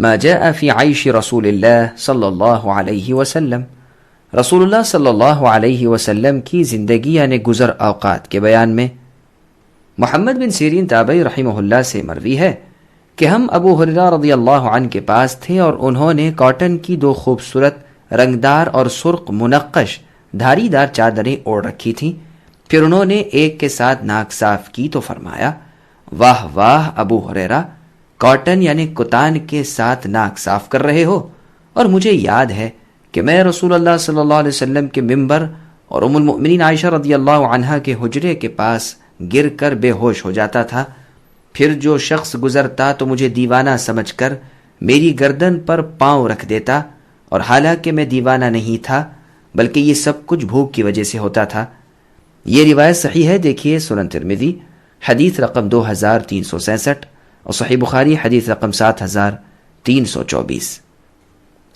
ما جاء فی عیش رسول اللہ صلی اللہ علیہ وسلم، رسول اللہ صلی اللہ علیہ وسلم کی زندگی یعنی گزر اوقات کے بیان میں۔ محمد بن سیرین تابعی رحمہ اللہ سے مروی ہے کہ ہم ابو ہریرہ رضی اللہ عنہ کے پاس تھے اور انہوں نے کاٹن کی 2 خوبصورت رنگدار اور سرخ منقش دھاری دار چادریں اوڑھ رکھی تھیں۔ پھر انہوں نے ایک کے ساتھ ناک صاف کی تو فرمایا، واہ واہ ابو ہریرہ، کاٹن یعنی کتان کے ساتھ ناک صاف کر رہے ہو، اور مجھے یاد ہے کہ میں رسول اللہ صلی اللہ علیہ وسلم کے ممبر اور ام المؤمنین عائشہ رضی اللہ عنہا کے حجرے کے پاس گر کر بے ہوش ہو جاتا تھا۔ پھر جو شخص گزرتا تو مجھے دیوانہ سمجھ کر میری گردن پر پاؤں رکھ دیتا، اور حالانکہ میں دیوانہ نہیں تھا بلکہ یہ سب کچھ بھوک کی وجہ سے ہوتا تھا۔ یہ روایت صحیح ہے، دیکھیے سنن ترمذی حدیث رقم 2366 اور صحیح بخاری حدیث رقم 7324۔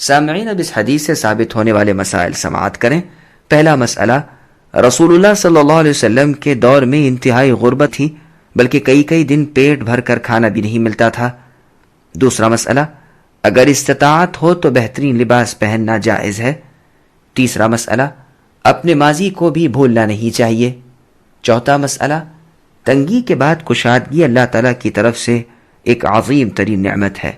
سامعین، اب اس حدیث سے ثابت ہونے والے مسائل سماعت کریں۔ پہلا مسئلہ، رسول اللہ صلی اللہ علیہ وسلم کے دور میں انتہائی غربت تھی، بلکہ کئی دن پیٹ بھر کر کھانا بھی نہیں ملتا تھا۔ دوسرا مسئلہ، اگر استطاعت ہو تو بہترین لباس پہننا جائز ہے۔ تیسرا مسئلہ، اپنے ماضی کو بھی بھولنا نہیں چاہیے۔ چوتھا مسئلہ، تنگی کے بعد کشادگی اللہ تعالیٰ کی طرف سے ایک عظیم ترین نعمت ہے۔